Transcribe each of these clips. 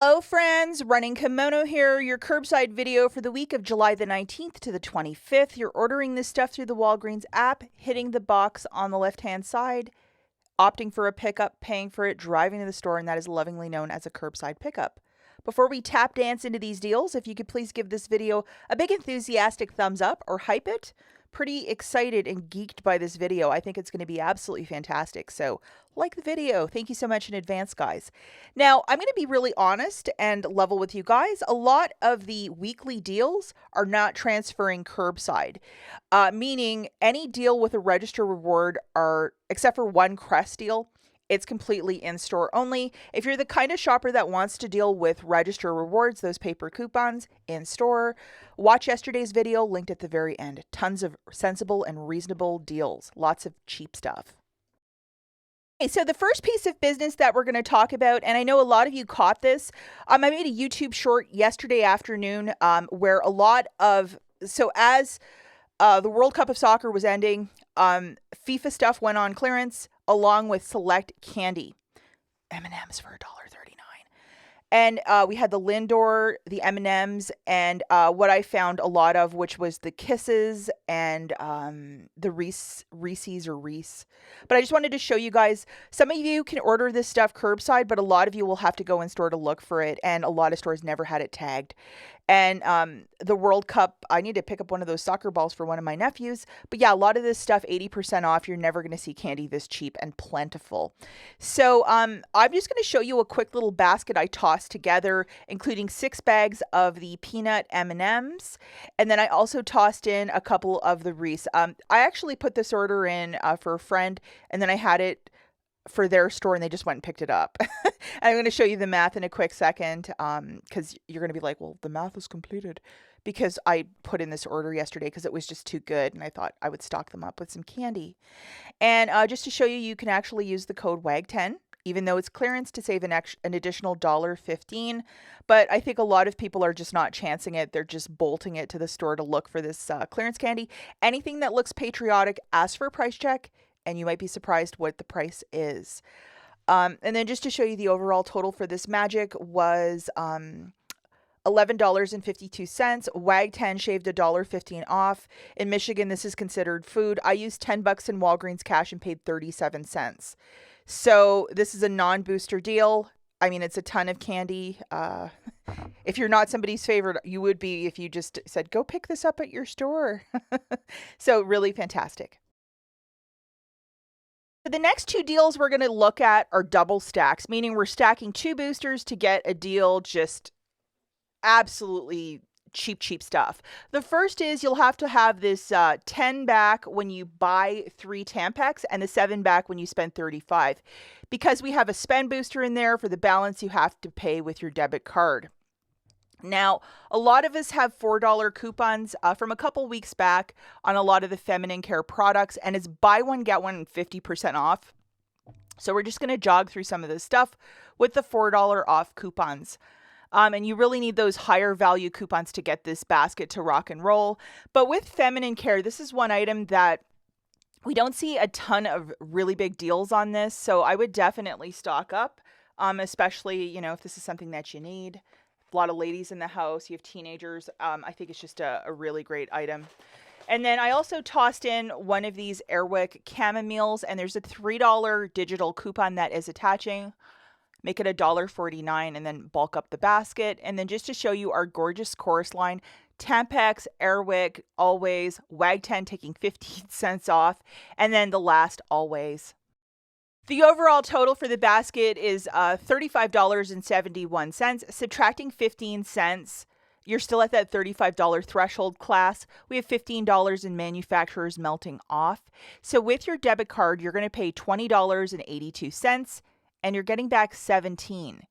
Hello friends, Running Kimono here, your curbside video for the week of July the 19th to the 25th. You're ordering this stuff through the Walgreens app, hitting the box on the left-hand side, opting for a pickup, paying for it, driving to the store, and that is lovingly known as a curbside pickup. Before we tap dance into these deals, if you could please give this video a big enthusiastic thumbs up or hype it. Pretty excited and geeked by this video. I think it's going to be absolutely fantastic. So like the video. Thank you so much in advance, guys. Now, I'm going to be really honest and level with you guys. A lot of the weekly deals are not transferring curbside, meaning any deal with a register reward are, except for one Crest deal, it's completely in-store only. If you're the kind of shopper that wants to deal with register rewards, those paper coupons, in-store, watch yesterday's video linked at the very end. Tons of sensible and reasonable deals. Lots of cheap stuff. Okay, so the first piece of business that we're going to talk about, and I know a lot of you caught this, I made a YouTube short yesterday afternoon where a lot of, as the World Cup of Soccer was ending, FIFA stuff went on clearance, along with select candy. M&ms for $1.39. And we had the Lindor, the M&ms, and what I found a lot of, which was the Kisses and the Reese's or Reese. But I just wanted to show you guys, some of you can order this stuff curbside, but a lot of you will have to go in store to look for it, and a lot of stores never had it tagged. And the World Cup, I need to pick up one of those soccer balls for one of my nephews. But yeah, a lot of this stuff, 80% off. You're never going to see candy this cheap and plentiful. So I'm just going to show you a quick little basket I tossed together, including 6 bags of the peanut M&ms. And then I also tossed in a couple of the Reese. I actually put this order in for a friend, and then I had it for their store and they just went and picked it up. And I'm going to show you the math in a quick second because you're going to be like, well, the math is completed, because I put in this order yesterday because it was just too good and I thought I would stock them up with some candy. And just to show you, you can actually use the code WAG10 even though it's clearance to save an additional $1.15. But I think a lot of people are just not chancing it. They're just bolting it to the store to look for this clearance candy. Anything that looks patriotic, ask for a price check, and you might be surprised what the price is. And then just to show you the overall total for this magic was $11.52. WAG 10 shaved $1.15 off. In Michigan, this is considered food. I used $10 in Walgreens cash and paid 37 cents. So this is a non-booster deal. I mean, it's a ton of candy. If you're not somebody's favorite, you would be if you just said, go pick this up at your store. So really fantastic. The next 2 deals we're going to look at are double stacks, meaning we're stacking 2 boosters to get a deal, just absolutely cheap stuff. The first is you'll have to have this 10 back when you buy 3 Tampax and the 7 back when you spend 35. Because we have a spend booster in there, for the balance you have to pay with your debit card. Now, a lot of us have $4 coupons from a couple weeks back on a lot of the feminine care products, and it's buy one, get one 50% off. So we're just going to jog through some of this stuff with the $4 off coupons. And you really need those higher value coupons to get this basket to rock and roll. But with feminine care, this is one item that we don't see a ton of really big deals on this. So I would definitely stock up, especially, you know, if this is something that you need. A lot of ladies in the house, you have teenagers. I think it's just a really great item. And then I also tossed in one of these Airwick chamomiles, and there's a $3 digital coupon that is attaching. Make it $1.49 and then bulk up the basket. And then just to show you our gorgeous chorus line, Tampax, Airwick, Always, WAG 10 taking 15 cents off, and then the last Always. The overall total for the basket is $35.71. Subtracting 15 cents, you're still at that $35 threshold class. We have $15 in manufacturers melting off. So with your debit card, you're going to pay $20.82, and you're getting back 17,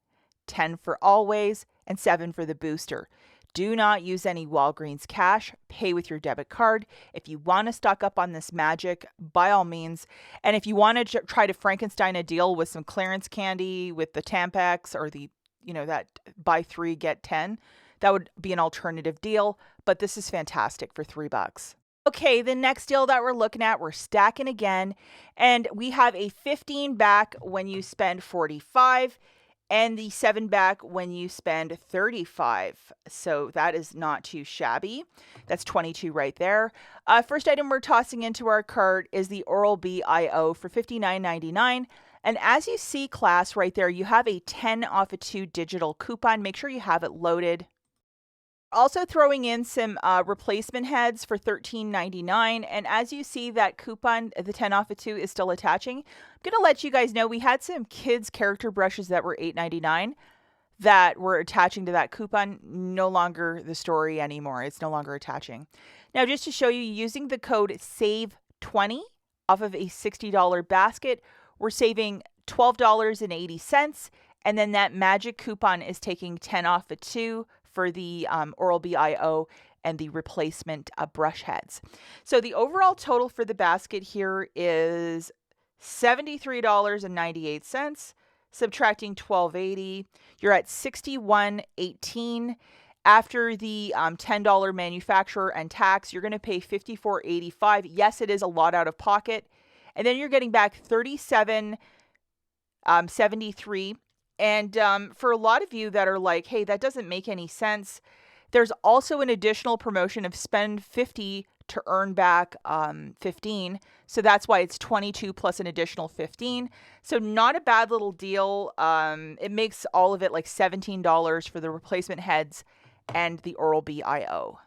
10 for Always, and 7 for the booster. Do not use any Walgreens cash. Pay with your debit card. If you want to stock up on this magic, by all means. And if you want to try to Frankenstein a deal with some clearance candy with the Tampax or the, you know, that buy 3 get 10, that would be an alternative deal. But this is fantastic for $3. Okay, the next deal that we're looking at, we're stacking again, and we have a 15 back when you spend 45. and the 7 back when you spend $35. So that is not too shabby. That's $22 right there. First item we're tossing into our cart is the Oral-B IO for $59.99. And as you see, class, right there, you have a 10 off of 2 digital coupon. Make sure you have it loaded. Also throwing in some replacement heads for $13.99. And as you see, that coupon, the 10 off of 2, is still attaching. I'm going to let you guys know we had some kids' character brushes that were $8.99 that were attaching to that coupon. No longer the story anymore. It's no longer attaching. Now, just to show you, using the code SAVE20 off of a $60 basket, we're saving $12.80. And then that magic coupon is taking 10 off of 2 for the Oral-B IO and the replacement brush heads. So the overall total for the basket here is $73.98. Subtracting $12.80, you're at $61.18. After the $10 manufacturer and tax, you're going to pay $54.85. Yes, it is a lot out of pocket. And then you're getting back $37.73. And for a lot of you that are like, hey, that doesn't make any sense, there's also an additional promotion of spend $50 to earn back $15. So that's why it's $22 plus an additional $15. So not a bad little deal. It makes all of it like $17 for the replacement heads and the Oral-B IO.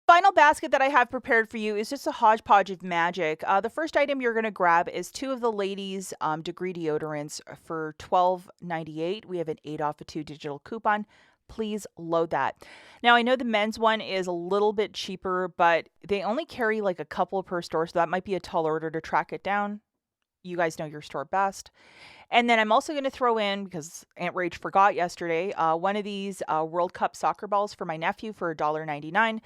Final basket that I have prepared for you is just a hodgepodge of magic. The first item you're going to grab is 2 of the ladies' degree deodorants for $12.98. We have an 8 off of 2 digital coupon. Please load that. Now, I know the men's one is a little bit cheaper, but they only carry like a couple per store, so that might be a tall order to track it down. You guys know your store best. And then I'm also going to throw in, because Aunt Rach forgot yesterday, one of these World Cup soccer balls for my nephew for $1.99.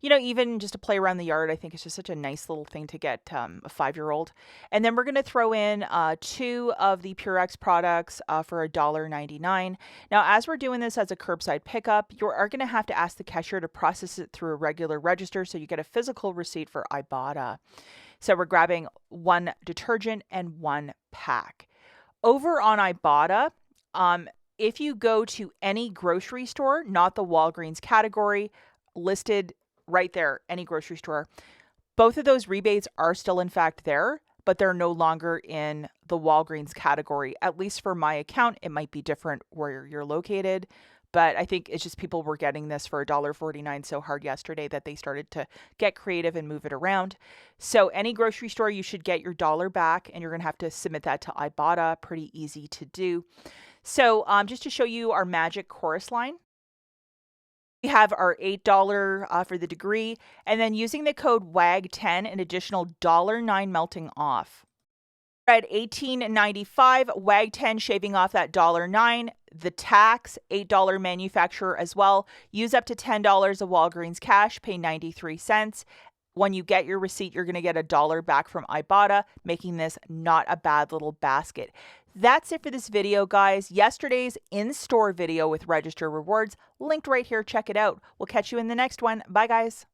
You know, even just to play around the yard, I think it's just such a nice little thing to get a 5-year-old. And then we're going to throw in 2 of the Purex products for $1.99. Now, as we're doing this as a curbside pickup, you are going to have to ask the cashier to process it through a regular register so you get a physical receipt for IBOTTA. So we're grabbing 1 detergent and 1 pack. Over on IBOTTA, if you go to any grocery store, not the Walgreens category, listed right there, any grocery store, both of those rebates are still in fact there, but they're no longer in the Walgreens category. At least for my account, it might be different where you're located. But I think it's just people were getting this for $1.49 so hard yesterday that they started to get creative and move it around. So any grocery store, you should get your $1 back, and you're going to have to submit that to IBOTTA. Pretty easy to do. So just to show you our magic chorus line, we have our $8 for the degree, and then using the code WAG10, an additional $9 melting off. At $18.95, WAG10 shaving off that $9, the tax, $8 manufacturer as well. Use up to $10 of Walgreens cash, pay 93 cents. When you get your receipt, you're going to get $1 back from IBOTTA, making this not a bad little basket. That's it for this video, guys. Yesterday's in-store video with Register Rewards, linked right here. Check it out. We'll catch you in the next one. Bye, guys.